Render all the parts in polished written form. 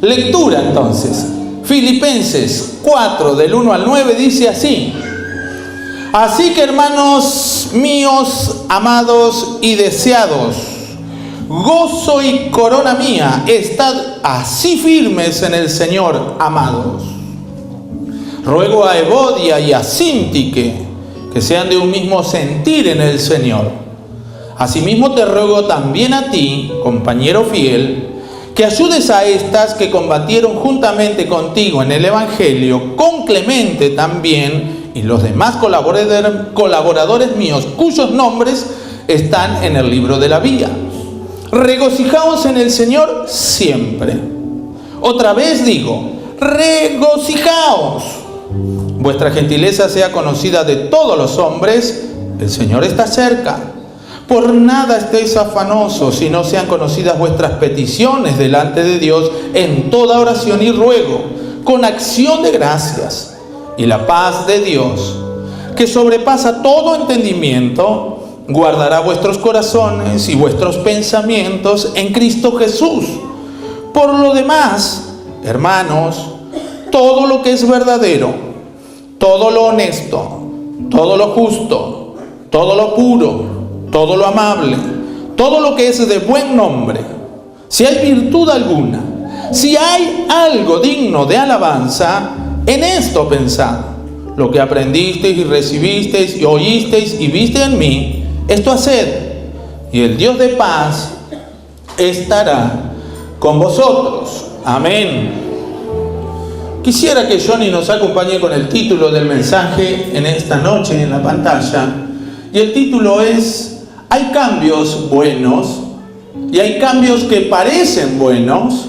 Lectura entonces. Filipenses 4, del 1 al 9, dice así: así que, hermanos míos, amados y deseados, gozo y corona mía, estad así firmes en el Señor, amados. Ruego a Evodia y a Síntique que sean de un mismo sentir en el Señor. Asimismo te ruego también a ti, compañero fiel, que ayudes a estas que combatieron juntamente contigo en el Evangelio, con Clemente también, y los demás colaboradores míos, cuyos nombres están en el libro de la vida. Regocijaos en el Señor siempre. Otra vez digo, regocijaos. Vuestra gentileza sea conocida de todos los hombres, el Señor está cerca. Por nada estéis afanosos, sino sean conocidas vuestras peticiones delante de Dios en toda oración y ruego, con acción de gracias. Y la paz de Dios, que sobrepasa todo entendimiento, guardará vuestros corazones y vuestros pensamientos en Cristo Jesús. Por lo demás, hermanos, todo lo que es verdadero, todo lo honesto, todo lo justo, todo lo puro, todo lo amable, todo lo que es de buen nombre, si hay virtud alguna, si hay algo digno de alabanza, en esto pensad. Lo que aprendisteis y recibisteis y oísteis y viste en mí, esto haced, y el Dios de paz estará con vosotros. Amén. Quisiera que Johnny nos acompañe con el título del mensaje en esta noche en la pantalla. Y el título es: hay cambios buenos y hay cambios que parecen buenos,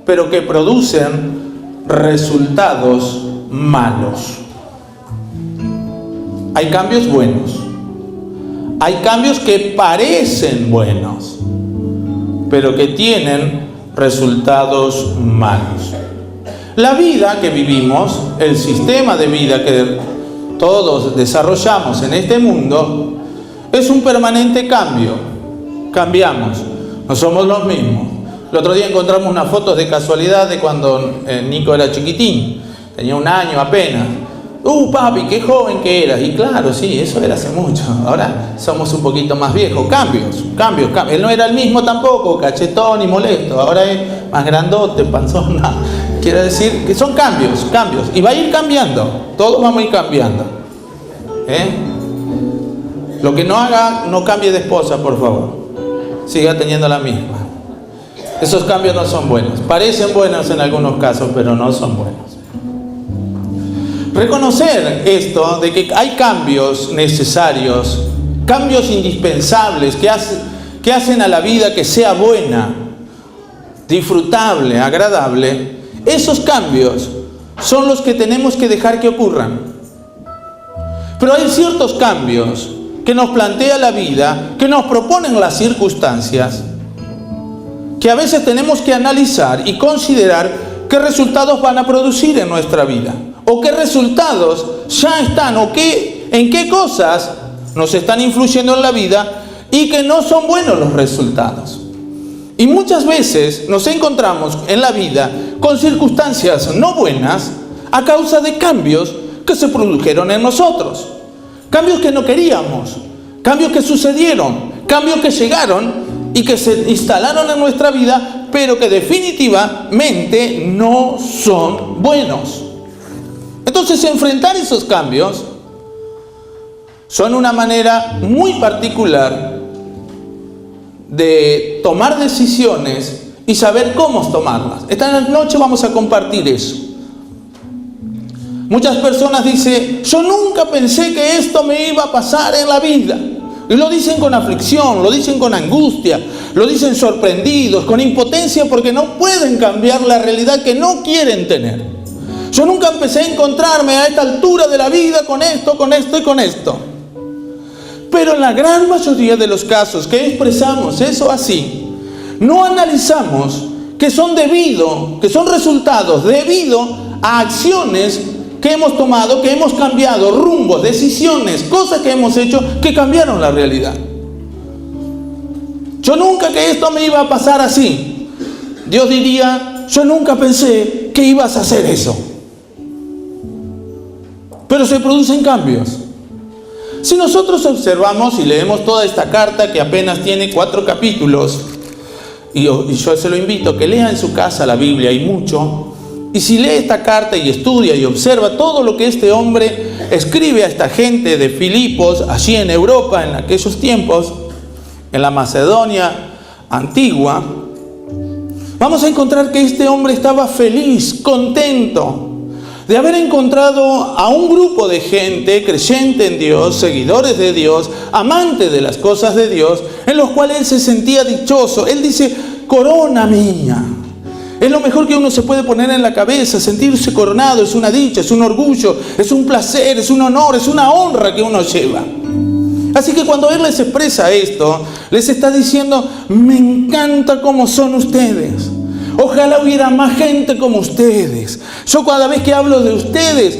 pero que producen resultados malos. Hay cambios buenos. Hay cambios que parecen buenos, pero que tienen resultados malos. La vida que vivimos, el sistema de vida que todos desarrollamos en este mundo, es un permanente cambio. Cambiamos, no somos los mismos. El otro día encontramos unas fotos de casualidad de cuando Nico era chiquitín, tenía 1 año apenas. Papi, qué joven que eras. Y claro, sí, eso era hace mucho. Ahora somos un poquito más viejos. Cambios. Él no era el mismo tampoco, cachetón y molesto. Ahora es más grandote, panzón. No. Quiero decir que son cambios. Y va a ir cambiando. Todos vamos a ir cambiando. Lo que no haga, no cambie de esposa, por favor. Siga teniendo la misma. Esos cambios no son buenos. Parecen buenos en algunos casos, pero no son buenos. Reconocer esto de que hay cambios necesarios, cambios indispensables que hacen a la vida que sea buena, disfrutable, agradable. Esos cambios son los que tenemos que dejar que ocurran. Pero hay ciertos cambios que nos plantea la vida, que nos proponen las circunstancias, que a veces tenemos que analizar y considerar qué resultados van a producir en nuestra vida, o qué resultados ya están, o en qué cosas nos están influyendo en la vida y que no son buenos los resultados. Y muchas veces nos encontramos en la vida con circunstancias no buenas a causa de cambios que se produjeron en nosotros. Cambios que no queríamos, cambios que sucedieron, cambios que llegaron y que se instalaron en nuestra vida, pero que definitivamente no son buenos. Entonces, enfrentar esos cambios son una manera muy particular de tomar decisiones y saber cómo tomarlas. Esta noche vamos a compartir eso. Muchas personas dicen: yo nunca pensé que esto me iba a pasar en la vida. Y lo dicen con aflicción, lo dicen con angustia, lo dicen sorprendidos, con impotencia, porque no pueden cambiar la realidad que no quieren tener. Yo nunca empecé a encontrarme a esta altura de la vida con esto y con esto. Pero en la gran mayoría de los casos que expresamos eso así, no analizamos que son resultados debido a acciones que hemos tomado, que hemos cambiado rumbos, decisiones, cosas que hemos hecho que cambiaron la realidad. Yo nunca que esto me iba a pasar así. Dios diría: yo nunca pensé que ibas a hacer eso. Pero se producen cambios. Si nosotros observamos y leemos toda esta carta, que apenas tiene 4 capítulos, y yo se lo invito a que lea en su casa la Biblia, hay mucho. Y si lee esta carta y estudia y observa todo lo que este hombre escribe a esta gente de Filipos, allí en Europa, en aquellos tiempos, en la Macedonia antigua, vamos a encontrar que este hombre estaba feliz, contento de haber encontrado a un grupo de gente creyente en Dios, seguidores de Dios, amantes de las cosas de Dios, en los cuales él se sentía dichoso. Él dice, corona mía. Es lo mejor que uno se puede poner en la cabeza. Sentirse coronado es una dicha, es un orgullo, es un placer, es un honor, es una honra que uno lleva. Así que cuando él les expresa esto, les está diciendo, me encanta cómo son ustedes. Ojalá hubiera más gente como ustedes. Yo cada vez que hablo de ustedes,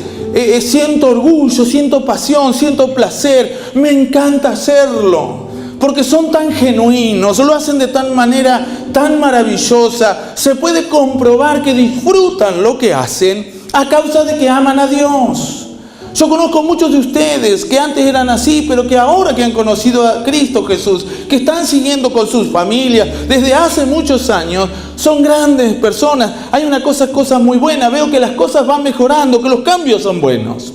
siento orgullo, siento pasión, siento placer. Me encanta hacerlo. Porque son tan genuinos, lo hacen de tal manera tan maravillosa. Se puede comprobar que disfrutan lo que hacen a causa de que aman a Dios. Yo conozco muchos de ustedes que antes eran así, pero que ahora que han conocido a Cristo Jesús, que están siguiendo con sus familias desde hace muchos años, son grandes personas. Hay una cosa muy buena. Veo que las cosas van mejorando, que los cambios son buenos.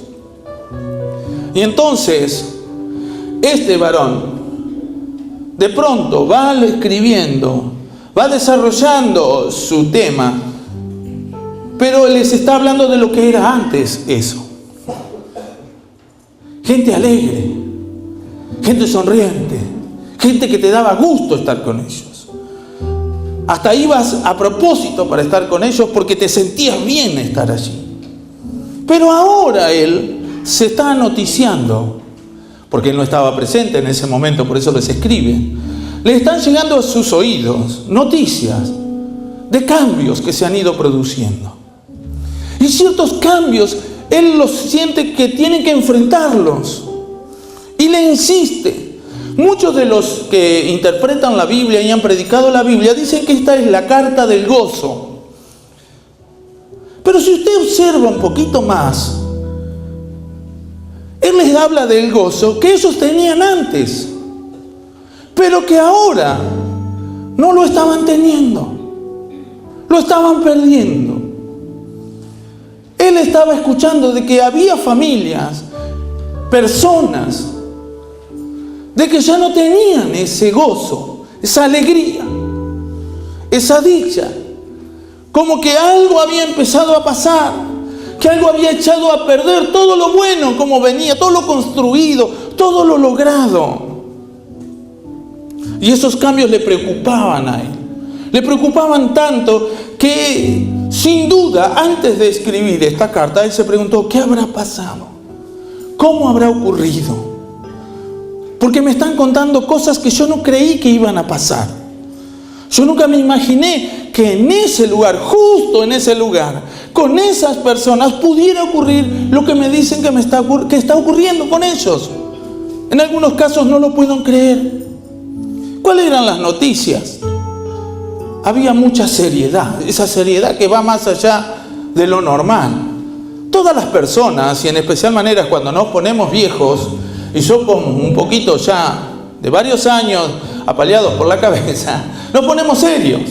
Y entonces, este varón de pronto va escribiendo, va desarrollando su tema, pero les está hablando de lo que era antes eso. Gente alegre, gente sonriente, gente que te daba gusto estar con ellos. Hasta ibas a propósito para estar con ellos porque te sentías bien estar allí. Pero ahora él se está noticiando, porque él no estaba presente en ese momento, por eso les escribe. Le están llegando a sus oídos noticias de cambios que se han ido produciendo. Y ciertos cambios, él los siente que tienen que enfrentarlos. Y le insiste. Muchos de los que interpretan la Biblia y han predicado la Biblia dicen que esta es la carta del gozo. Pero si usted observa un poquito más, él les habla del gozo que ellos tenían antes, pero que ahora no lo estaban teniendo, lo estaban perdiendo. Él estaba escuchando de que había familias, personas, de que ya no tenían ese gozo, esa alegría, esa dicha, como que algo había empezado a pasar, que algo había echado a perder todo lo bueno como venía, todo lo construido, todo lo logrado. Y esos cambios le preocupaban a él. Le preocupaban tanto que, sin duda, antes de escribir esta carta, él se preguntó, ¿qué habrá pasado? ¿Cómo habrá ocurrido? Porque me están contando cosas que yo no creí que iban a pasar. Yo nunca me imaginé que en ese lugar, justo en ese lugar, con esas personas pudiera ocurrir lo que me dicen que está ocurriendo con ellos. En algunos casos no lo puedo creer. ¿Cuáles eran las noticias? Había mucha seriedad, esa seriedad que va más allá de lo normal. Todas las personas, y en especial manera cuando nos ponemos viejos, y yo con un poquito ya de varios años apaleados por la cabeza, nos ponemos serios.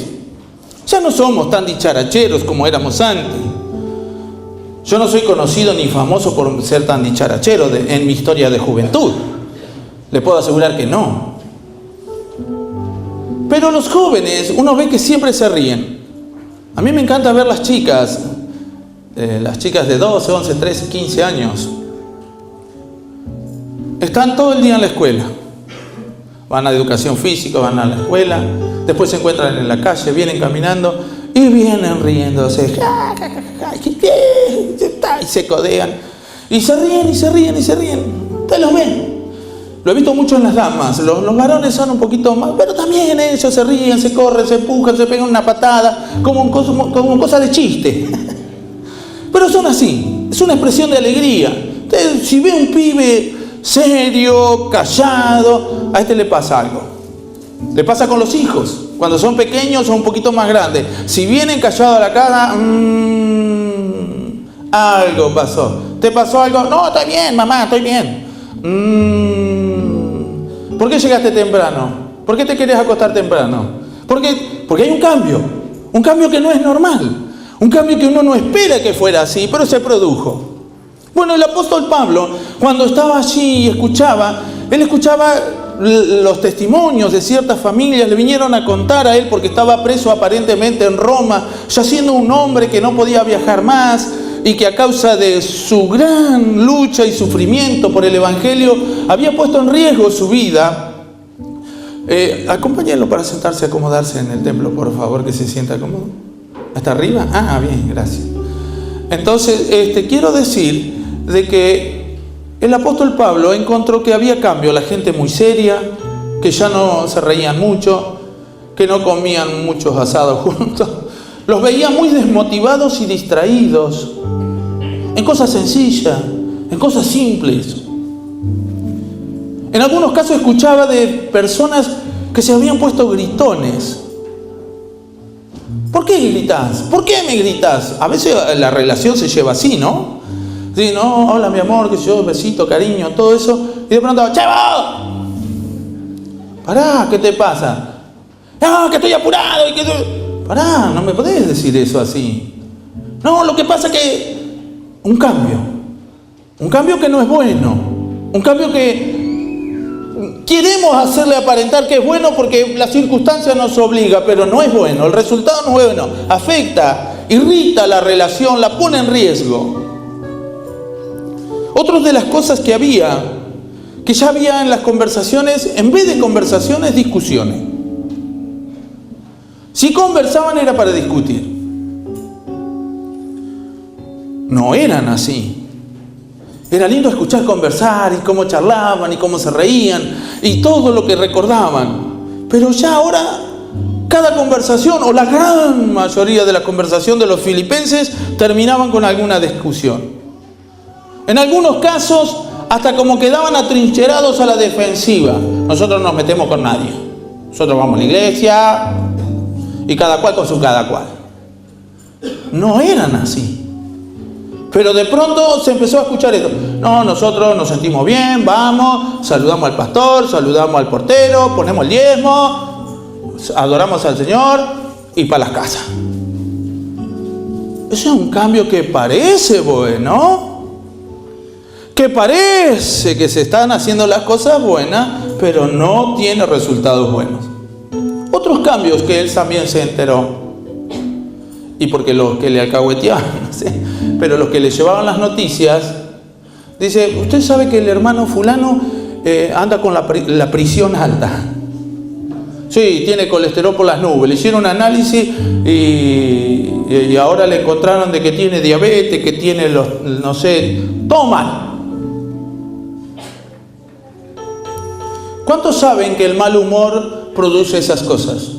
Ya no somos tan dicharacheros como éramos antes. Yo no soy conocido ni famoso por ser tan dicharachero en mi historia de juventud. Le puedo asegurar que no. Pero los jóvenes, uno ve que siempre se ríen. A mí me encanta ver las chicas de 12, 11, 13, 15 años. Están todo el día en la escuela. Van a educación física, van a la escuela, después se encuentran en la calle, vienen caminando y vienen riéndose. Y se codean. Y se ríen, y se ríen, y se ríen. Ustedes los ven. Lo he visto mucho en las damas. Los varones son un poquito más, pero también ellos se ríen, se corren, se empujan, se pegan una patada, como cosa de chiste. Pero son así, es una expresión de alegría. Entonces, si ve un pibe serio, callado, a este le pasa algo. Le pasa con los hijos. Cuando son pequeños son un poquito más grandes. Si vienen callados a la casa, algo pasó. ¿Te pasó algo? No, estoy bien, mamá, estoy bien. ¿Por qué llegaste temprano? ¿Por qué te querés acostar temprano? Porque hay un cambio que no es normal. Un cambio que uno no espera que fuera así, pero se produjo. Bueno, el apóstol Pablo, cuando estaba allí y escuchaba, él escuchaba los testimonios de ciertas familias, le vinieron a contar a él porque estaba preso aparentemente en Roma, ya siendo un hombre que no podía viajar más y que a causa de su gran lucha y sufrimiento por el Evangelio había puesto en riesgo su vida. Acompáñenlo para sentarse, acomodarse en el templo, por favor, que se sienta cómodo. ¿Hasta arriba? Ah, bien, gracias. Entonces, quiero decir de que el apóstol Pablo encontró que había cambio, la gente muy seria, que ya no se reían mucho, que no comían muchos asados juntos, los veía muy desmotivados y distraídos, en cosas sencillas, en cosas simples. En algunos casos escuchaba de personas que se habían puesto gritones. ¿Por qué gritas? ¿Por qué me gritas? A veces la relación se lleva así, ¿no? Sí, no, hola mi amor, que yo, besito, cariño, todo eso. Y de pronto, ¡che vos! Pará, ¿qué te pasa? No, que estoy apurado y que... Pará, no me podés decir eso así. No, lo que pasa es que... Un cambio que no es bueno. Un cambio que... Queremos hacerle aparentar que es bueno porque la circunstancia nos obliga, pero no es bueno, el resultado no es bueno, afecta, irrita la relación, la pone en riesgo. Otra de las cosas que ya había en las conversaciones, en vez de conversaciones, discusiones. Si conversaban era para discutir. No eran así. Era lindo escuchar conversar y cómo charlaban y cómo se reían y todo lo que recordaban. Pero ya ahora, cada conversación o la gran mayoría de la conversación de los filipenses terminaban con alguna discusión. En algunos casos, hasta como quedaban atrincherados a la defensiva. Nosotros no nos metemos con nadie. Nosotros vamos a la iglesia y cada cual con su cada cual. No eran así. Pero de pronto se empezó a escuchar esto. No, nosotros nos sentimos bien, vamos, saludamos al pastor, saludamos al portero, ponemos el diezmo, adoramos al Señor y para las casas. Ese es un cambio que parece bueno, que parece que se están haciendo las cosas buenas, pero no tiene resultados buenos. Otros cambios que él también se enteró. Y porque los que le alcahueteaban, no sé, pero los que le llevaban las noticias, dice, usted sabe que el hermano fulano anda con la presión alta. Sí, tiene colesterol por las nubes. Le hicieron un análisis y ahora le encontraron de que tiene diabetes, que tiene no sé, todo mal. ¿Cuántos saben que el mal humor produce esas cosas?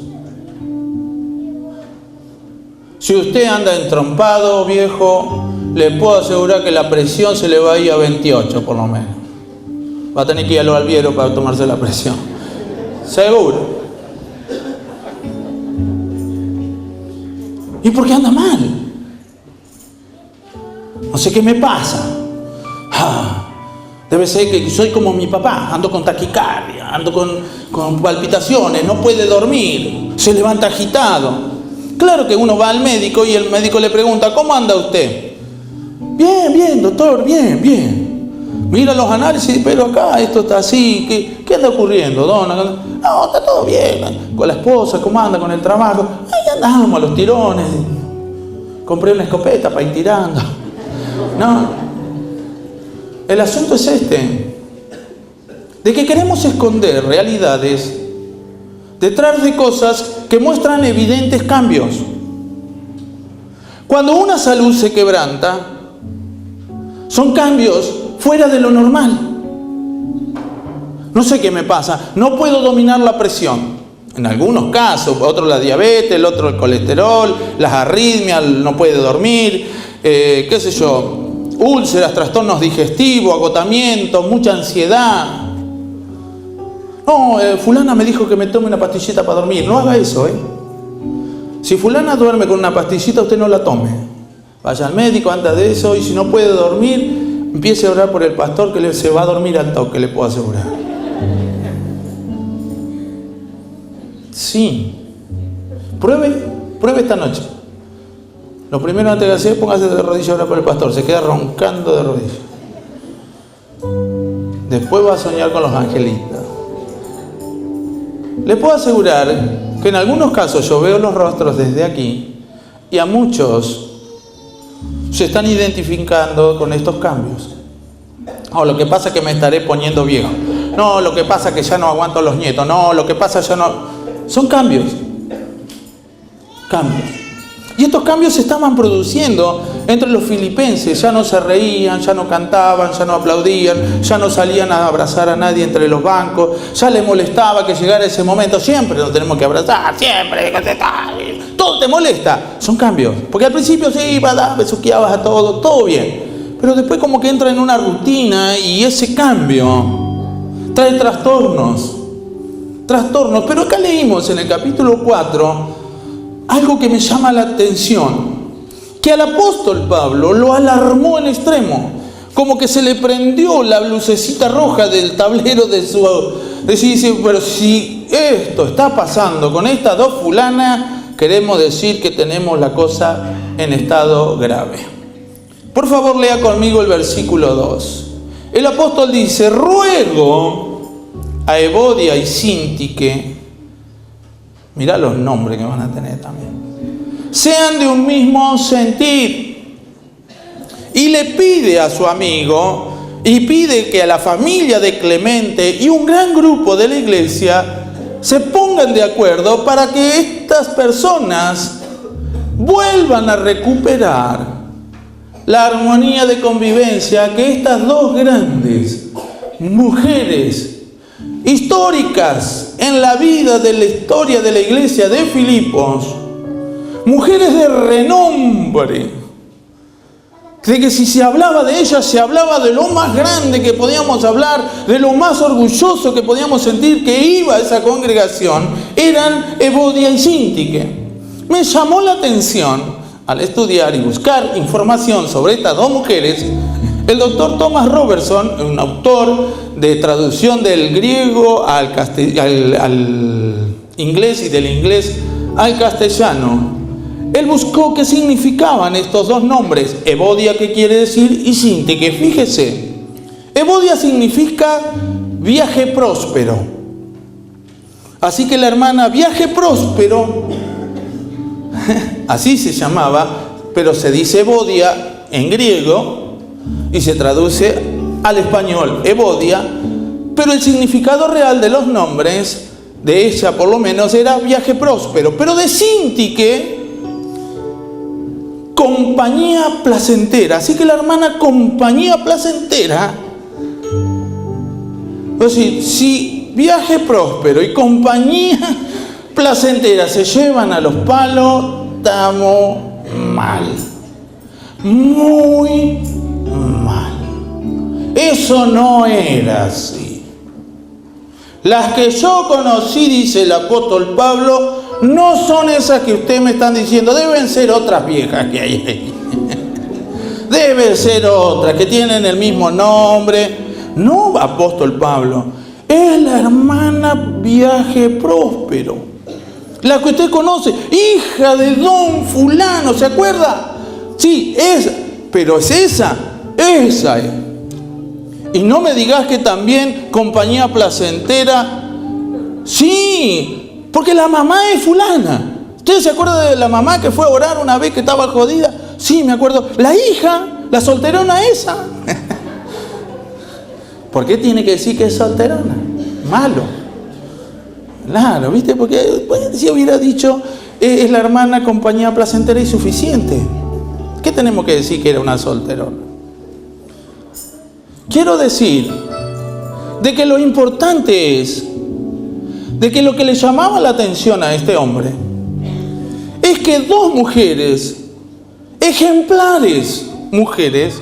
Si usted anda entrompado, viejo, le puedo asegurar que la presión se le va a ir a 28 por lo menos. Va a tener que ir al albiero para tomarse la presión. Seguro. ¿Y por qué anda mal? No sé qué me pasa. Debe ser que soy como mi papá, ando con taquicardia, ando con palpitaciones, no puede dormir, se levanta agitado. Claro que uno va al médico y el médico le pregunta, ¿cómo anda usted? Bien, bien, doctor, bien, bien. Mira los análisis, pero acá esto está así, ¿qué anda ocurriendo, dona? No, está todo bien, con la esposa, ¿cómo anda con el trabajo? Ahí andamos a los tirones. Compré una escopeta para ir tirando. No, el asunto es de que queremos esconder realidades detrás de cosas que muestran evidentes cambios. Cuando una salud se quebranta, son cambios fuera de lo normal. No sé qué me pasa, no puedo dominar la presión. En algunos casos, otro la diabetes, el otro el colesterol, las arritmias, no puede dormir, qué sé yo, úlceras, trastornos digestivos, agotamiento, mucha ansiedad. No, fulana me dijo que me tome una pastillita para dormir. No haga eso, ¿eh? Si fulana duerme con una pastillita, usted no la tome. Vaya al médico antes de eso, y si no puede dormir, empiece a orar por el pastor, que se va a dormir al toque, le puedo asegurar. Sí. Pruebe esta noche. Lo primero antes de hacer, póngase de rodillas a orar por el pastor. Se queda roncando de rodillas. Después va a soñar con los angelitos. Le puedo asegurar que en algunos casos yo veo los rostros desde aquí y a muchos se están identificando con estos cambios. No, lo que pasa es que me estaré poniendo viejo. No, lo que pasa es que ya no aguanto los nietos. No, lo que pasa ya no... Son cambios. Cambios. Y estos cambios se estaban produciendo entre los filipenses. Ya no se reían, ya no cantaban, ya no aplaudían, ya no salían a abrazar a nadie entre los bancos. Ya les molestaba que llegara ese momento. Siempre nos tenemos que abrazar, siempre. Todo te molesta. Son cambios. Porque al principio sí, besuqueabas a todo, todo bien. Pero después como que entra en una rutina y ese cambio trae trastornos. Pero acá leímos en el capítulo 4 algo que me llama la atención, que al apóstol Pablo lo alarmó en extremo, como que se le prendió la lucecita roja del tablero de su... Dice, pero si esto está pasando con estas dos fulanas, queremos decir que tenemos la cosa en estado grave. Por favor, lea conmigo el versículo 2. El apóstol dice, ruego a Evodia y Síntique, mirá los nombres que van a tener también, sean de un mismo sentir. Y le pide a su amigo, y pide que a la familia de Clemente y un gran grupo de la iglesia se pongan de acuerdo para que estas personas vuelvan a recuperar la armonía de convivencia que estas dos grandes mujeres históricas en la vida de la historia de la iglesia de Filipos, mujeres de renombre, de que si se hablaba de ellas, se hablaba de lo más grande que podíamos hablar, de lo más orgulloso que podíamos sentir que iba a esa congregación, eran Evodia y Síntique. Me llamó la atención al estudiar y buscar información sobre estas dos mujeres. El doctor Thomas Robertson, un autor de traducción del griego al inglés y del inglés al castellano, él buscó qué significaban estos dos nombres, Evodia, que quiere decir, y Síntique. Fíjese, Evodia significa viaje próspero. Así que la hermana Viaje Próspero, así se llamaba, pero se dice Evodia en griego y se traduce al español Evodia, pero el significado real de los nombres de ella por lo menos era viaje próspero, pero de Síntique, compañía placentera. Así que la hermana compañía placentera, es decir, si viaje próspero y compañía placentera se llevan a los palos, estamos mal, muy mal. Eso no era así. Las que yo conocí, dice el apóstol Pablo, no son esas que ustedes me están diciendo. Deben ser otras viejas que hay ahí. Deben ser otras que tienen el mismo nombre. No, apóstol Pablo, es la hermana Viaje Próspero, la que usted conoce, hija de don fulano, ¿se acuerda? Sí, esa, pero es esa es. Y no me digas que también compañía placentera. Sí, porque la mamá es fulana. ¿Usted se acuerda de la mamá que fue a orar una vez que estaba jodida? Sí, me acuerdo. La hija, la solterona esa. ¿Por qué tiene que decir que es solterona? Malo. Claro, ¿viste? Porque si hubiera dicho es la hermana compañía placentera y suficiente. ¿Qué tenemos que decir que era una solterona? Quiero decir de que lo importante es de que lo que le llamaba la atención a este hombre es que dos mujeres, ejemplares mujeres,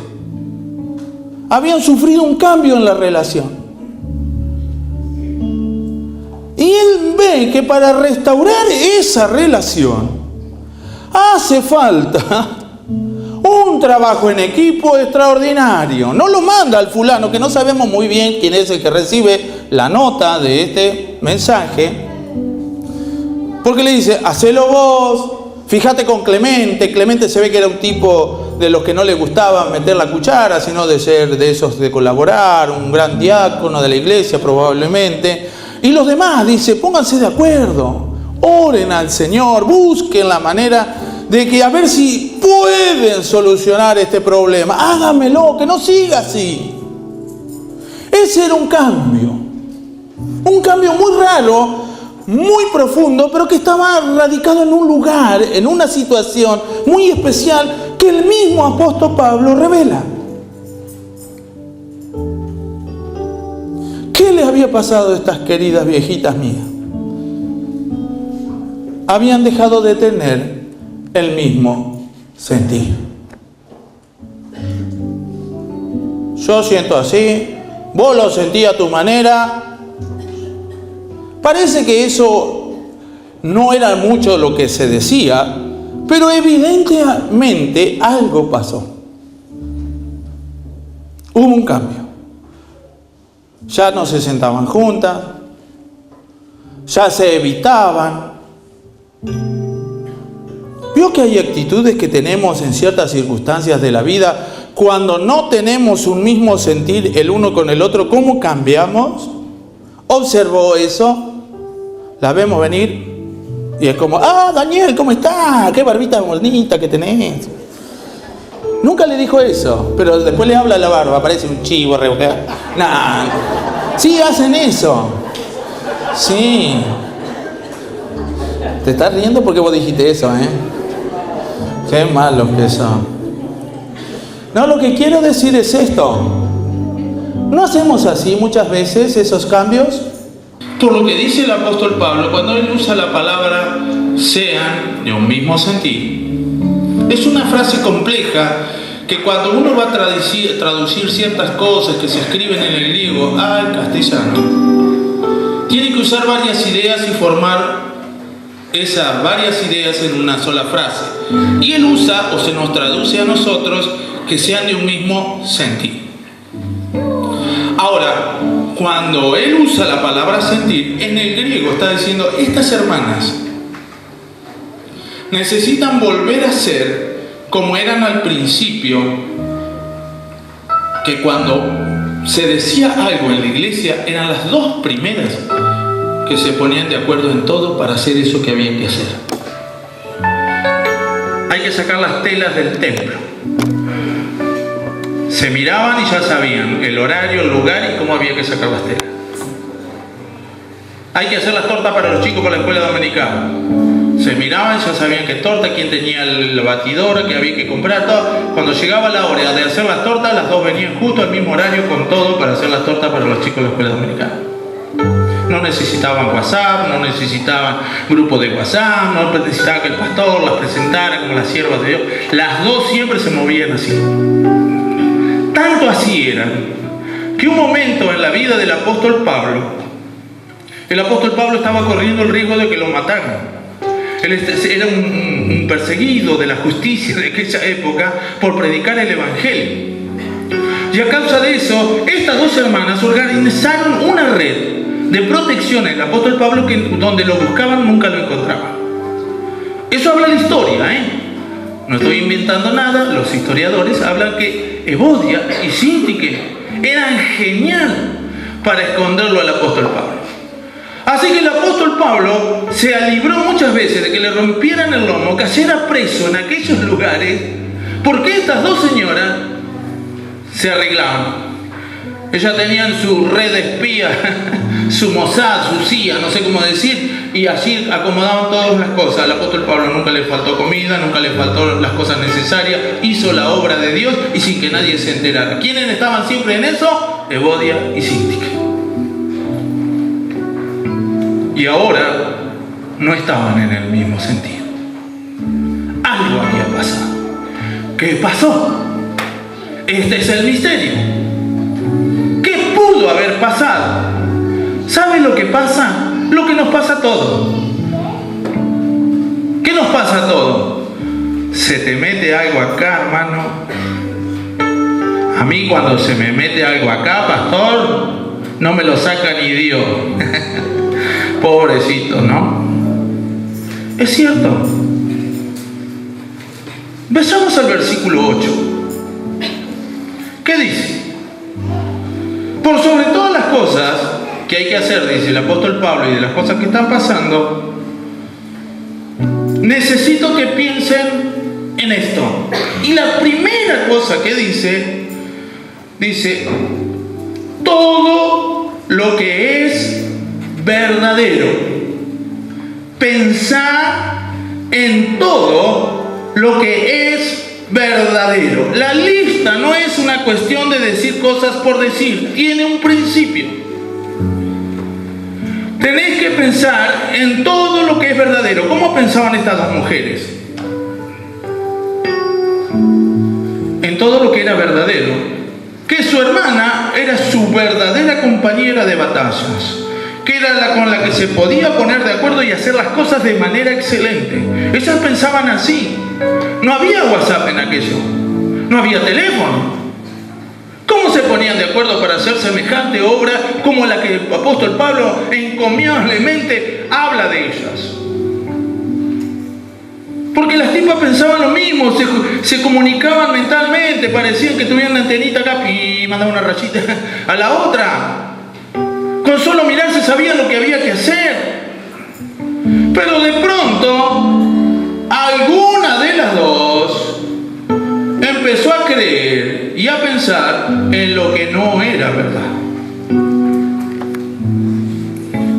habían sufrido un cambio en la relación. Y él ve que para restaurar esa relación hace falta un trabajo en equipo extraordinario. No lo manda al fulano, que no sabemos muy bien quién es el que recibe la nota de este mensaje, porque le dice, hacelo vos, fíjate con Clemente. Clemente se ve que era un tipo de los que no le gustaba meter la cuchara, sino de ser de esos de colaborar, un gran diácono de la iglesia probablemente. Y los demás, dice, pónganse de acuerdo, oren al Señor, busquen la manera de que a ver si pueden solucionar este problema. Háganmelo, que no siga así. Ese era un cambio muy raro, muy profundo, pero que estaba radicado en un lugar, en una situación muy especial que el mismo apóstol Pablo revela. ¿Qué les había pasado a estas queridas viejitas mías? Habían dejado de tener el mismo sentir. Yo siento así, vos lo sentís a tu manera. Parece que eso no era mucho lo que se decía, pero evidentemente algo pasó. Hubo un cambio. Ya no se sentaban juntas, ya se evitaban. Vio que hay actitudes que tenemos en ciertas circunstancias de la vida cuando no tenemos un mismo sentir el uno con el otro. ¿Cómo cambiamos? ¿Observó eso? La vemos venir y es como, Daniel, ¿cómo estás? Qué barbita bonita que tenés. Nunca le dijo eso, pero después le habla a la barba, parece un chivo rebotado. Nah. Sí, hacen eso. Sí. Te estás riendo porque vos dijiste eso, ¿eh? Qué malos que son. No, lo que quiero decir es esto. ¿No hacemos así muchas veces esos cambios? Por lo que dice el apóstol Pablo, cuando él usa la palabra sean de un mismo sentir, es una frase compleja que cuando uno va a traducir ciertas cosas que se escriben en el griego al castellano, tiene que usar varias ideas y formar esas varias ideas en una sola frase. Y él usa, o se nos traduce a nosotros, que sean de un mismo sentir. Ahora, cuando él usa la palabra sentir, en el griego está diciendo, estas hermanas necesitan volver a ser como eran al principio, que cuando se decía algo en la iglesia, eran las dos primeras que se ponían de acuerdo en todo para hacer eso que había que hacer. Hay que sacar las telas del templo. Se miraban y ya sabían el horario, el lugar y cómo había que sacar las telas. Hay que hacer las tortas para los chicos para la escuela dominicana. Se miraban, ya sabían qué torta, quién tenía el batidor, que había que comprar, todo. Cuando llegaba la hora de hacer las tortas, las dos venían justo al mismo horario con todo para hacer las tortas para los chicos de la escuela dominicana. No necesitaban WhatsApp, no necesitaban grupo de WhatsApp, no necesitaban que el pastor las presentara como las siervas de Dios. Las dos siempre se movían así. Tanto así eran que un momento en la vida del apóstol Pablo, el apóstol Pablo estaba corriendo el riesgo de que lo mataran. Él era un perseguido de la justicia de aquella época por predicar el evangelio. Y a causa de eso, estas dos hermanas organizaron una red de protección al apóstol Pablo que donde lo buscaban nunca lo encontraban. Eso habla la historia, ¿eh? No estoy inventando nada. Los historiadores hablan que Evodia y Síntique eran genial para esconderlo al apóstol Pablo. Así que el apóstol Pablo se libró muchas veces de que le rompieran el lomo, cayera preso en aquellos lugares, porque estas dos señoras se arreglaban. Ellas tenían su red de espías, su Mossad, su CIA, no sé cómo decir, y allí acomodaban todas las cosas. Al apóstol Pablo nunca le faltó comida, nunca le faltó las cosas necesarias, hizo la obra de Dios y sin que nadie se enterara. ¿Quiénes estaban siempre en eso? Evodia y Síntique. Y ahora no estaban en el mismo sentido. Algo había pasado. ¿Qué pasó? Este es el misterio. ¿Qué pudo haber pasado? ¿Sabe lo que pasa? Lo que nos pasa a todos. ¿Qué nos pasa a todos? Se te mete algo acá, hermano. A mí cuando se me mete algo acá, pastor, no me lo saca ni Dios. Pobrecito, ¿no? Es cierto. Vayamos al versículo 8. ¿Qué dice? Por sobre todas las cosas que hay que hacer, dice el apóstol Pablo, y de las cosas que están pasando, necesito que piensen en esto. Y la primera cosa que dice, todo lo que es verdadero. Pensar en todo lo que es verdadero. La lista no es una cuestión de decir cosas por decir, tiene un principio. Tenéis que pensar en todo lo que es verdadero. ¿Cómo pensaban estas dos mujeres? En todo lo que era verdadero. Que su hermana era su verdadera compañera de batallas, que era la con la que se podía poner de acuerdo y hacer las cosas de manera excelente. Ellas pensaban así. No había WhatsApp en aquello, no había teléfono. ¿Cómo se ponían de acuerdo para hacer semejante obra como la que el apóstol Pablo encomiablemente habla de ellas? Porque las tipas pensaban lo mismo, se comunicaban mentalmente, parecían que tuvieran una antenita acá y mandaban una rayita a la otra. Con solo mirarse sabían lo que había que hacer. Pero de pronto, alguna de las dos empezó a creer y a pensar en lo que no era verdad.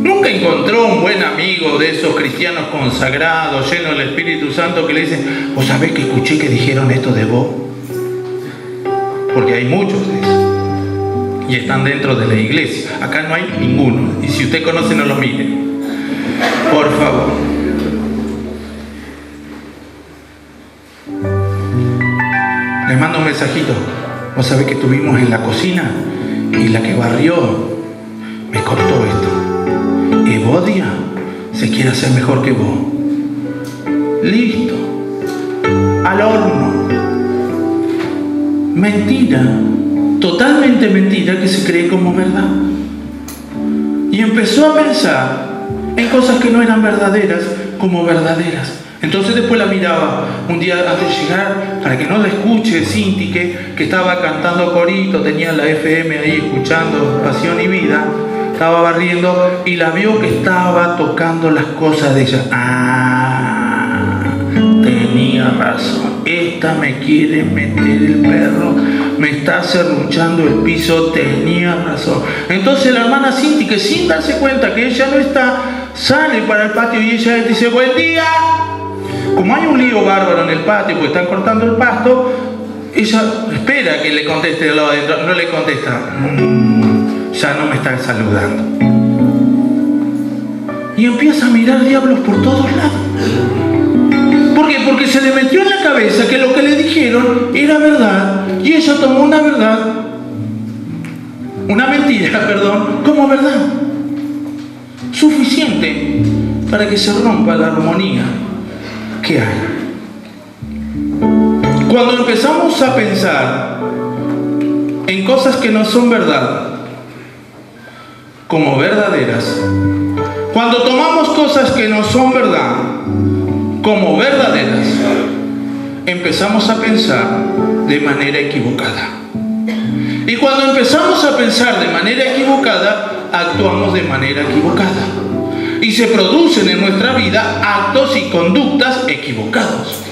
Nunca encontró un buen amigo de esos cristianos consagrados, llenos del Espíritu Santo, que le dicen: ¿vos sabés que escuché que dijeron esto de vos? Porque hay muchos de esos. Y están dentro de la iglesia. Acá no hay ninguno. Y si usted conoce, no lo mire. Por favor. Les mando un mensajito. Vos sabés que estuvimos en la cocina y la que barrió me cortó esto. Evodia se quiere hacer mejor que vos. Listo. Al horno. Mentira. Totalmente mentira que se cree como verdad. Y empezó a pensar en cosas que no eran verdaderas como verdaderas. Entonces después la miraba un día antes de llegar, para que no la escuche Cinti, que estaba cantando corito, tenía la FM ahí escuchando Pasión y Vida, estaba barriendo y la vio que estaba tocando las cosas de ella. Tenía razón, esta me quiere meter el perro, me está serruchando el piso, tenía razón. Entonces la hermana Cinti, que sin darse cuenta que ella no está, sale para el patio y ella dice: buen día. Como hay un lío bárbaro en el patio porque están cortando el pasto, ella espera que le conteste de lado adentro, no le contesta. Ya no me está saludando. Y empieza a mirar diablos por todos lados. ¿Por qué? Porque se le metió en la cabeza que lo que le dijeron era verdad y ella tomó una mentira, como verdad. Suficiente para que se rompa la armonía que hay. Cuando empezamos a pensar en cosas que no son verdad como verdaderas, cuando tomamos cosas que no son verdad como verdaderas, empezamos a pensar de manera equivocada. Y cuando empezamos a pensar de manera equivocada, actuamos de manera equivocada. Y se producen en nuestra vida actos y conductas equivocados.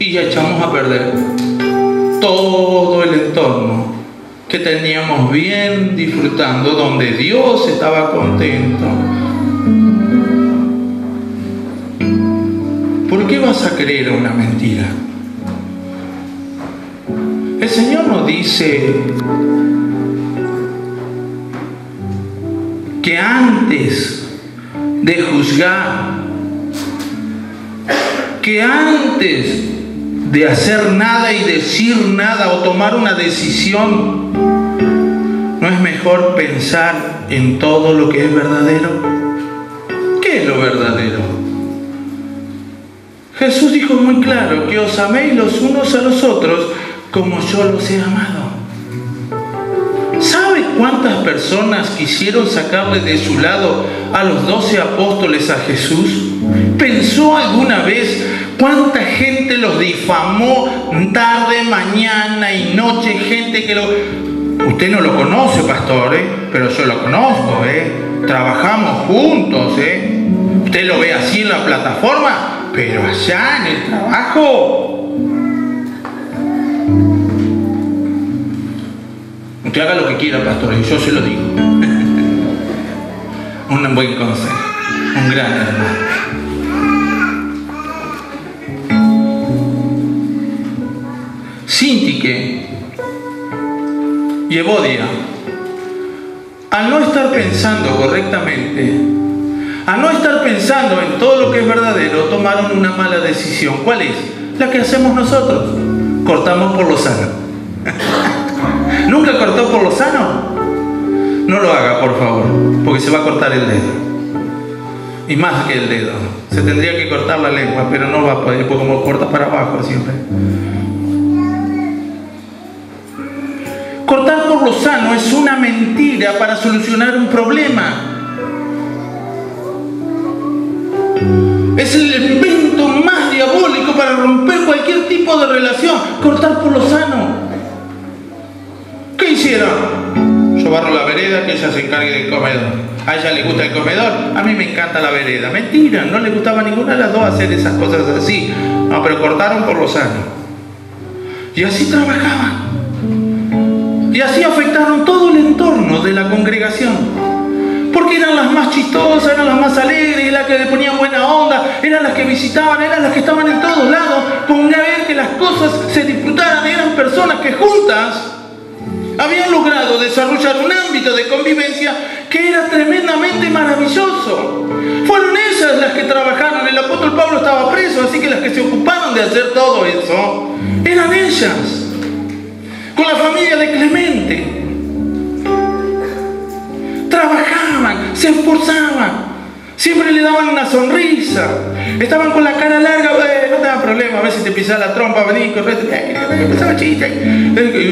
Y ya echamos a perder todo el entorno que teníamos bien disfrutando, donde Dios estaba contento. ¿Por qué vas a creer una mentira? El Señor nos dice que antes de juzgar, que antes de hacer nada y decir nada o tomar una decisión, ¿no es mejor pensar en todo lo que es verdadero? ¿Qué es lo verdadero? Jesús dijo muy claro que os améis los unos a los otros como yo los he amado. ¿Sabe cuántas personas quisieron sacarle de su lado a los 12 apóstoles a Jesús? ¿Pensó alguna vez cuánta gente los difamó tarde, mañana y noche? Gente que lo... Usted no lo conoce, pastor, pero yo lo conozco, trabajamos juntos, Usted lo ve así en la plataforma, pero allá en el trabajo... Usted haga lo que quiera, pastor, y yo se lo digo. Un buen consejo, un gran hermano. Sintique y Evodia, al no estar pensando correctamente, al no estar pensando en todo lo que es verdadero, tomaron una mala decisión. ¿Cuál es? La que hacemos nosotros. Cortamos por lo sano. ¿Nunca cortó por lo sano? No lo haga, por favor, porque se va a cortar el dedo. Y más que el dedo. Se tendría que cortar la lengua, pero no va a poder, porque como corta para abajo siempre. Cortar por lo sano es una mentira para solucionar un problema. Es el invento más diabólico para romper cualquier tipo de relación. Cortar por lo sano. ¿Qué hicieron? Yo barro la vereda, que ella se encargue del comedor. A ella le gusta el comedor, a mí me encanta la vereda. Mentira, no le gustaba a ninguna de las dos hacer esas cosas así. No, pero cortaron por lo sano. Y así trabajaban. Y así afectaron todo el entorno de la congregación. Porque eran las más chistosas, eran las más alegres, las que le ponían buena onda, eran las que visitaban, eran las que estaban en todos lados, con ver que las cosas se disfrutaran. Eran personas que juntas habían logrado desarrollar un ámbito de convivencia que era tremendamente maravilloso. Fueron ellas las que trabajaron. El apóstol Pablo estaba preso, así que las que se ocuparon de hacer todo eso eran ellas. Con la familia de Clemente trabajaban, se esforzaban, siempre le daban una sonrisa, estaban con la cara larga. No te da problema, a veces te pisaba la trompa, vení, correte, empezaba chiste.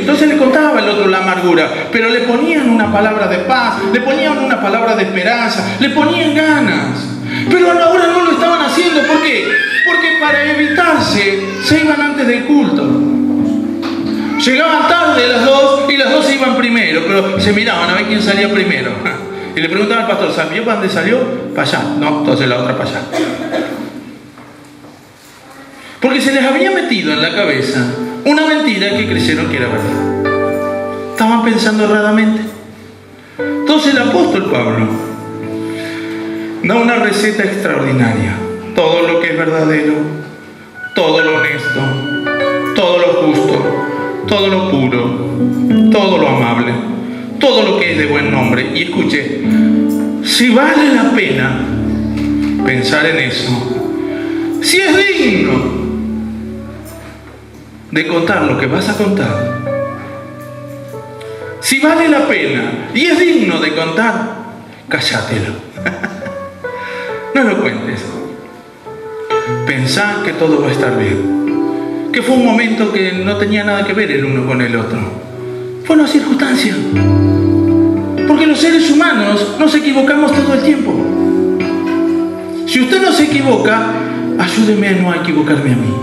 Entonces le contaba el otro la amargura, pero le ponían una palabra de paz, le ponían una palabra de esperanza, le ponían ganas. Pero ahora no lo estaban haciendo. ¿Por qué? Porque para evitarse se iban antes del culto. Llegaban tarde las dos y las dos se iban primero, pero se miraban a ver quién salía primero. Y le preguntaban al pastor, ¿sabía para dónde salió? Para allá. No, entonces la otra para allá. Porque se les había metido en la cabeza una mentira que creyeron que era verdad. Estaban pensando erradamente. Entonces el apóstol Pablo da una receta extraordinaria. Todo lo que es verdadero, todo lo honesto, todo lo justo, todo lo puro, todo lo amable, todo lo que es de buen nombre. Y escuche, si vale la pena pensar en eso, si es digno de contar lo que vas a contar, si vale la pena y es digno de contar, callátelo. No lo cuentes. Pensá que todo va a estar bien, que fue un momento que no tenía nada que ver el uno con el otro. Fue una circunstancia. Porque los seres humanos nos equivocamos todo el tiempo. Si usted no se equivoca, ayúdeme a no equivocarme a mí,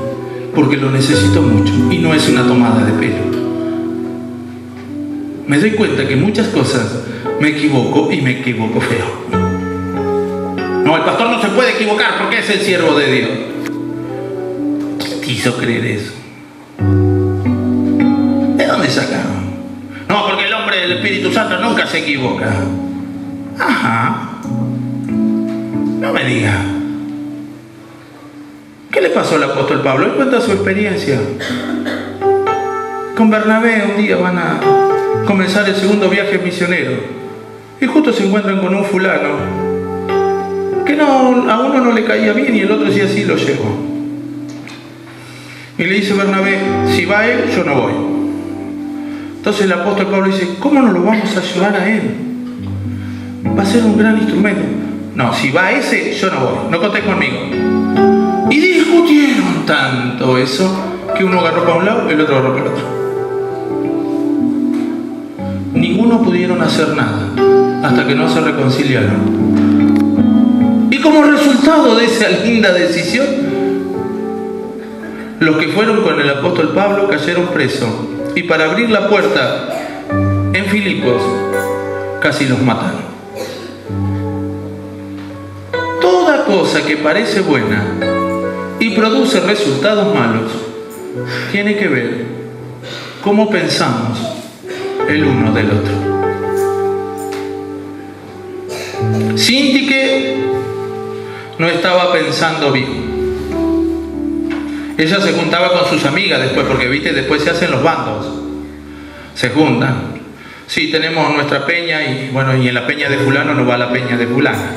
porque lo necesito mucho y no es una tomada de pelo. Me doy cuenta que muchas cosas me equivoco y me equivoco feo. No, el pastor no se puede equivocar porque es el siervo de Dios. Quiso creer eso. ¿De dónde sacaron? No, porque el hombre del Espíritu Santo nunca se equivoca. Ajá. No me diga. ¿Qué le pasó al apóstol Pablo? Él cuenta su experiencia. Con Bernabé un día van a comenzar el segundo viaje misionero. Y justo se encuentran con un fulano que a uno no le caía bien y el otro sí así lo llevó. Y le dice Bernabé, si va él, yo no voy. Entonces el apóstol Pablo dice, ¿cómo no lo vamos a ayudar a él? Va a ser un gran instrumento. No, si va ese, yo no voy, no contés conmigo. Y discutieron tanto eso que uno agarró para un lado y el otro agarró para el otro. Ninguno pudieron hacer nada hasta que no se reconciliaron. Y como resultado de esa linda decisión, los que fueron con el apóstol Pablo cayeron presos. Y para abrir la puerta en Filipos, casi los mataron. Toda cosa que parece buena y produce resultados malos tiene que ver cómo pensamos el uno del otro. Sintique no estaba pensando bien. Ella se juntaba con sus amigas después, porque viste, después se hacen los bandos. Se juntan. Sí, tenemos nuestra peña y bueno, y en la peña de fulano no va la peña de fulana.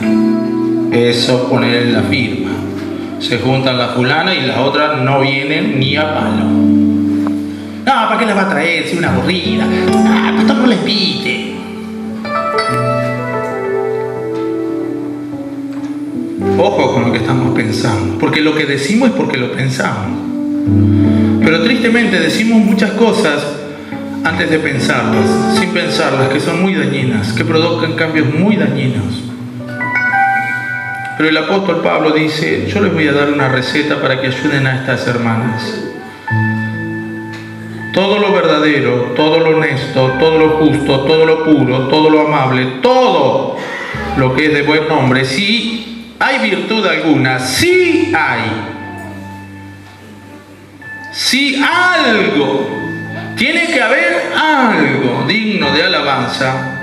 Eso, poner en la firma. Se juntan las fulanas y las otras no vienen ni a palo. No, ¿para qué las va a traer? Si una aburrida. Ah, pastor, no les invite. Ojo con lo que estamos pensando, porque lo que decimos es porque lo pensamos. Pero tristemente decimos muchas cosas antes de pensarlas, sin pensarlas, que son muy dañinas, que provocan cambios muy dañinos. Pero el apóstol Pablo dice: yo les voy a dar una receta para que ayuden a estas hermanas. Todo lo verdadero, todo lo honesto, todo lo justo, todo lo puro, todo lo amable, todo lo que es de buen nombre, si hay virtud alguna, sí hay. Si algo, tiene que haber algo digno de alabanza,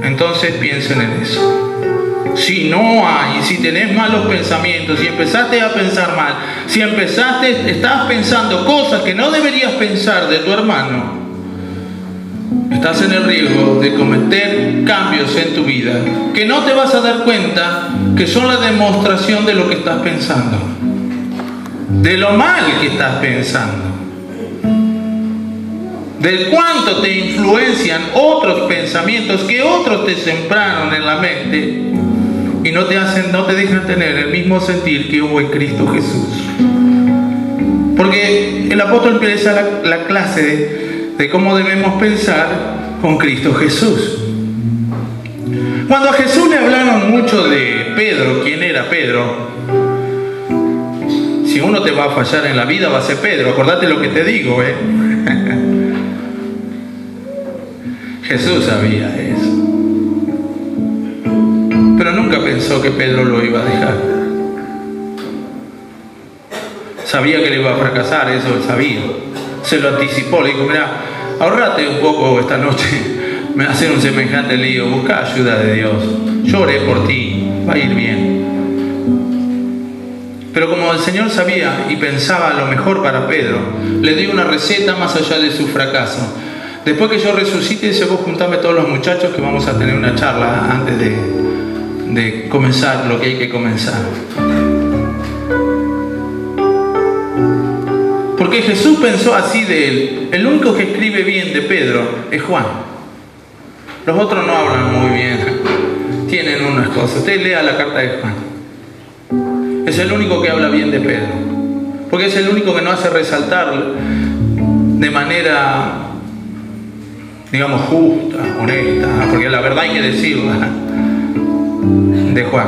entonces piensen en eso. Si no hay, si tenés malos pensamientos, si empezaste a pensar mal, si estás pensando cosas que no deberías pensar de tu hermano, estás en el riesgo de cometer cambios en tu vida que no te vas a dar cuenta que son la demostración de lo que estás pensando, de lo mal que estás pensando, de cuánto te influencian otros pensamientos que otros te sembraron en la mente y no te dejan tener el mismo sentir que hubo en Cristo Jesús. Porque el apóstol empieza la clase de cómo debemos pensar con Cristo Jesús. Cuando a Jesús le hablaron mucho de Pedro, ¿quién era Pedro? Si uno te va a fallar en la vida, va a ser Pedro. Acordate lo que te digo, Jesús sabía eso. Pero nunca pensó que Pedro lo iba a dejar. Sabía que le iba a fracasar, eso él sabía. Se lo anticipó, le dijo: mira, ahorrate un poco esta noche, me va a hacer un semejante lío, busca ayuda de Dios. Yo oré por ti, va a ir bien. Pero como el Señor sabía y pensaba lo mejor para Pedro, le dio una receta más allá de su fracaso. Después que yo resucite, dice: vos juntame todos los muchachos que vamos a tener una charla antes de comenzar lo que hay que comenzar. Porque Jesús pensó así de él. El único que escribe bien de Pedro es Juan. Los otros no hablan muy bien, tienen unas cosas. Usted lea la carta de Juan. Es el único que habla bien de Pedro, porque es el único que no hace resaltar de manera, digamos, justa, honesta, porque la verdad hay que decirla, de Juan.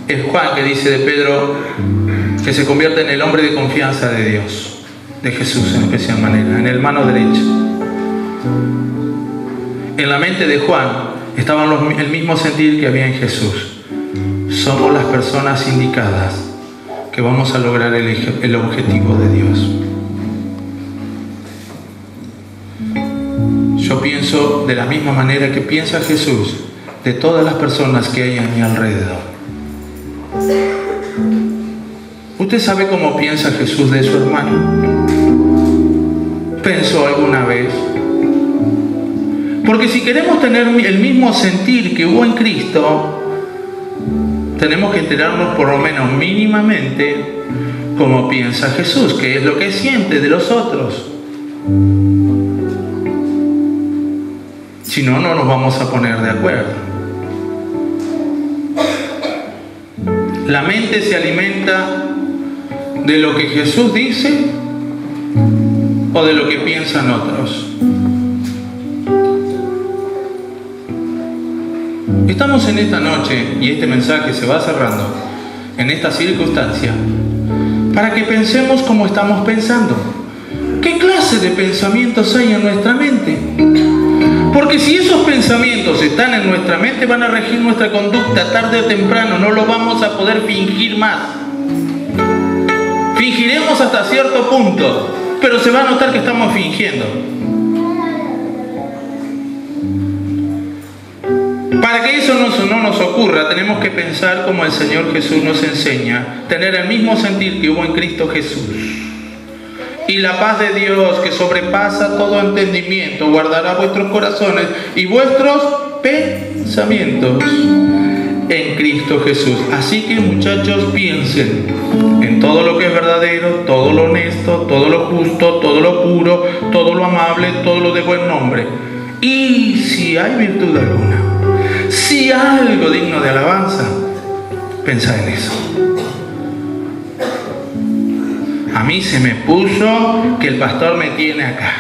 Es Juan que dice de Pedro que se convierte en el hombre de confianza de Dios, de Jesús en especial manera, en el mano derecha. En la mente de Juan estaba el mismo sentir que había en Jesús. Somos las personas indicadas que vamos a lograr el objetivo de Dios. Yo pienso de la misma manera que piensa Jesús de todas las personas que hay a mi alrededor. ¿Usted sabe cómo piensa Jesús de su hermano? ¿Pensó alguna vez? Porque si queremos tener el mismo sentir que hubo en Cristo, tenemos que enterarnos por lo menos mínimamente cómo piensa Jesús, qué es lo que siente de los otros. Si no, no nos vamos a poner de acuerdo. La mente se alimenta de lo que Jesús dice o de lo que piensan otros. Estamos en esta noche, y este mensaje se va cerrando en esta circunstancia, para que pensemos como estamos pensando. ¿Qué clase de pensamientos hay en nuestra mente? Porque si esos pensamientos están en nuestra mente, van a regir nuestra conducta tarde o temprano. No lo vamos a poder fingir más. Fingiremos hasta cierto punto, pero se va a notar que estamos fingiendo. Para que eso no nos ocurra, tenemos que pensar como el Señor Jesús nos enseña, tener el mismo sentir que hubo en Cristo Jesús. Y la paz de Dios, que sobrepasa todo entendimiento, guardará vuestros corazones y vuestros pensamientos en Cristo Jesús. Así que, muchachos, piensen en todo lo que es verdadero, todo lo honesto, todo lo justo, todo lo puro, todo lo amable, todo lo de buen nombre. Y si hay virtud alguna, si algo digno de alabanza, pensá en eso. A mí se me puso que el pastor me tiene acá.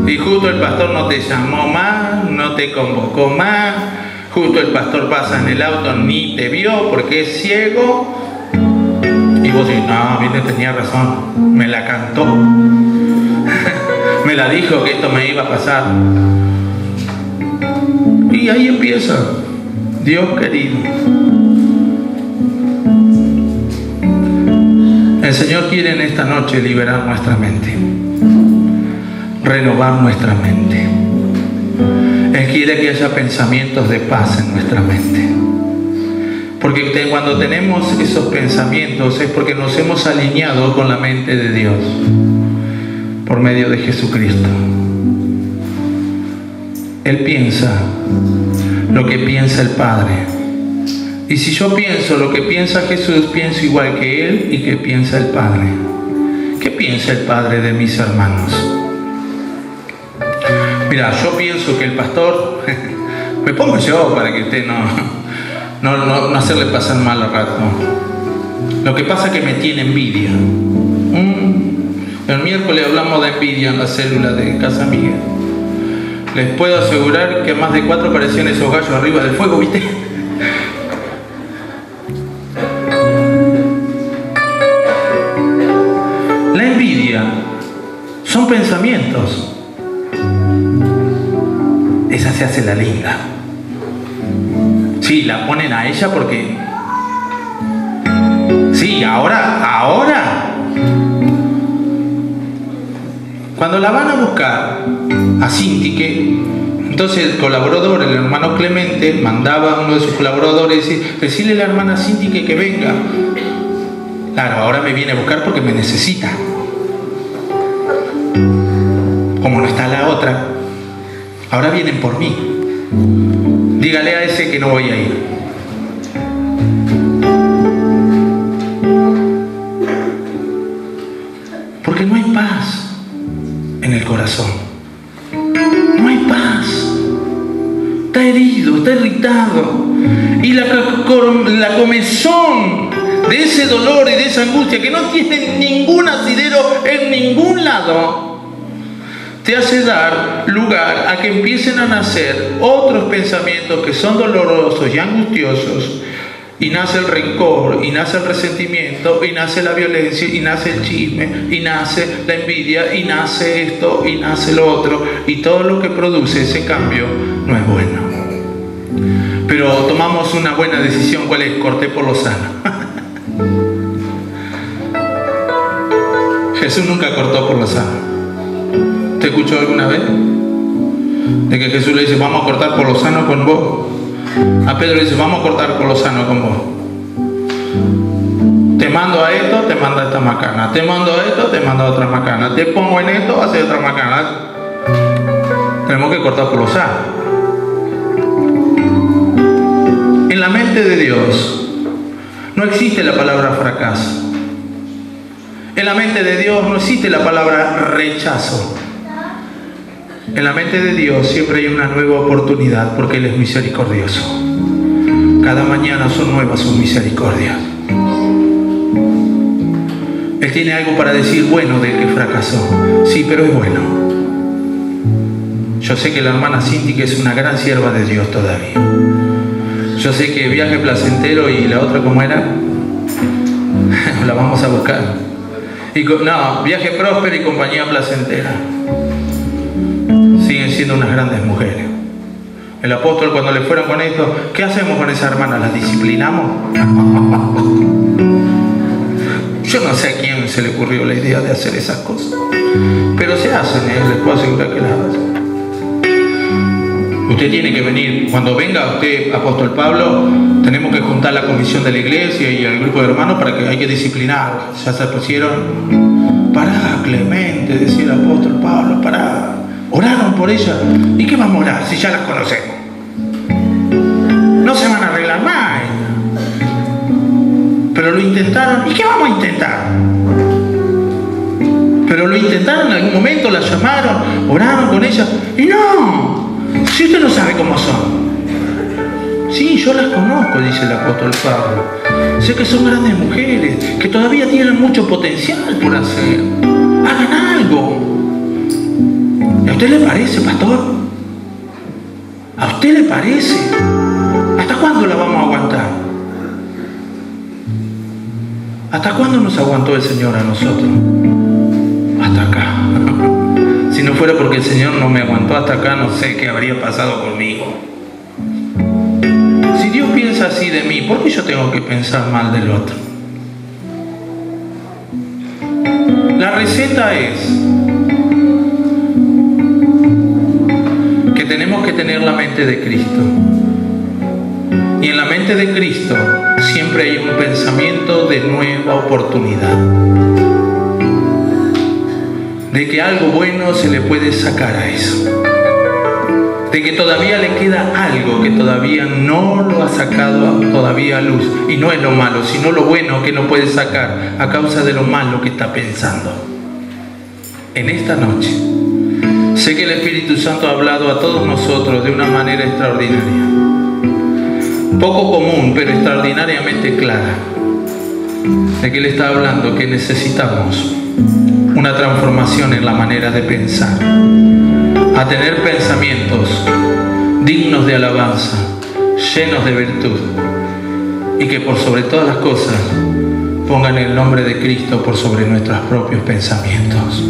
Y justo el pastor no te llamó más, no te convocó más. Justo el pastor pasa en el auto, ni te vio porque es ciego. Y vos decís, no, bien, tenía razón, me la cantó. Me la dijo que esto me iba a pasar. Y ahí empieza, Dios querido. El Señor quiere en esta noche liberar nuestra mente, renovar nuestra mente. Él quiere que haya pensamientos de paz en nuestra mente. Porque cuando tenemos esos pensamientos es porque nos hemos alineado con la mente de Dios por medio de Jesucristo. Él piensa lo que piensa el Padre. Y si yo pienso lo que piensa Jesús, pienso igual que Él y que piensa el Padre. ¿Qué piensa el Padre de mis hermanos? Mira, yo pienso que el pastor, me pongo yo para que usted no hacerle pasar mal al rato. Lo que pasa es que me tiene envidia. El miércoles hablamos de envidia en la célula de Casa Miguel. Les puedo asegurar que más de 4 aparecían esos gallos arriba del fuego, ¿viste? La envidia son pensamientos. Esa se hace la linda. Sí, la ponen a ella porque... Sí, ahora... Cuando la van a buscar a Sintique, entonces el colaborador, el hermano Clemente, mandaba a uno de sus colaboradores y decirle a la hermana Sintique que venga. Claro, ahora me viene a buscar porque me necesita. Como no está la otra, ahora vienen por mí. Dígale a ese que no voy a ir. Porque no hay paz en el corazón. No hay paz. Está herido, está irritado. Y la comezón de ese dolor y de esa angustia que no tiene ningún asidero en ningún lado, te hace dar lugar a que empiecen a nacer otros pensamientos que son dolorosos y angustiosos. Y nace el rencor, y nace el resentimiento, y nace la violencia, y nace el chisme, y nace la envidia, y nace esto, y nace lo otro. Y todo lo que produce ese cambio no es bueno. Pero tomamos una buena decisión. ¿Cuál es? Corté por lo sano. Jesús nunca cortó por lo sano. ¿Te escuchó alguna vez? De que Jesús le dice, vamos a cortar por lo sano con vos. A Pedro le dice, vamos a cortar por lo sano con vos. Te mando a esto, te mando a esta macana. Te mando a esto, te mando a otra macana. Te pongo en esto, hace otra macana. Tenemos que cortar por lo sano. En la mente de Dios no existe la palabra fracaso. En la mente de Dios no existe la palabra rechazo. En la mente de Dios siempre hay una nueva oportunidad porque Él es misericordioso. Cada mañana son nuevas sus misericordias. Él tiene algo para decir bueno del que fracasó. Sí, pero es bueno. Yo sé que la hermana Cindy, que es una gran sierva de Dios todavía. Yo sé que Viaje Placentero y la otra, ¿cómo era? La vamos a buscar. No, Viaje Próspero y Compañía Placentera. Siguen siendo unas grandes mujeres. El apóstol, cuando le fueron con esto, ¿qué hacemos con esa hermana? ¿Las disciplinamos? Yo no sé a quién se le ocurrió la idea de hacer esas cosas, pero se hacen, les puedo asegurar que las hacen. Usted tiene que venir, cuando venga usted, apóstol Pablo, tenemos que juntar la comisión de la iglesia y el grupo de hermanos para que hay que disciplinar. Ya se pusieron, pará, Clemente, decía el apóstol Pablo, pará. Oraron por ella. ¿Y qué vamos a orar si ya las conocemos? No se van a arreglar más. Pero lo intentaron. ¿Y qué vamos a intentar? Pero lo intentaron en algún momento, la llamaron, oraron con ella. Y no, si usted no sabe cómo son. Sí, yo las conozco, dice el apóstol Pablo. Sé que son grandes mujeres, que todavía tienen mucho potencial por hacer. Hagan algo. ¿A usted le parece, pastor? ¿A usted le parece? ¿Hasta cuándo la vamos a aguantar? ¿Hasta cuándo nos aguantó el Señor a nosotros? Hasta acá. Si no fuera porque el Señor no me aguantó hasta acá, no sé qué habría pasado conmigo. Si Dios piensa así de mí, ¿por qué yo tengo que pensar mal del otro? La receta es que tenemos que tener la mente de Cristo. Y en la mente de Cristo siempre hay un pensamiento de nueva oportunidad. De que algo bueno se le puede sacar a eso. De que todavía le queda algo que todavía no lo ha sacado todavía a luz. Y no es lo malo, sino lo bueno que no puede sacar a causa de lo malo que está pensando. En esta noche, sé que el Espíritu Santo ha hablado a todos nosotros de una manera extraordinaria. Poco común, pero extraordinariamente clara. De que Él está hablando que necesitamos una transformación en la manera de pensar. A tener pensamientos dignos de alabanza, llenos de virtud. Y que por sobre todas las cosas pongan el nombre de Cristo por sobre nuestros propios pensamientos.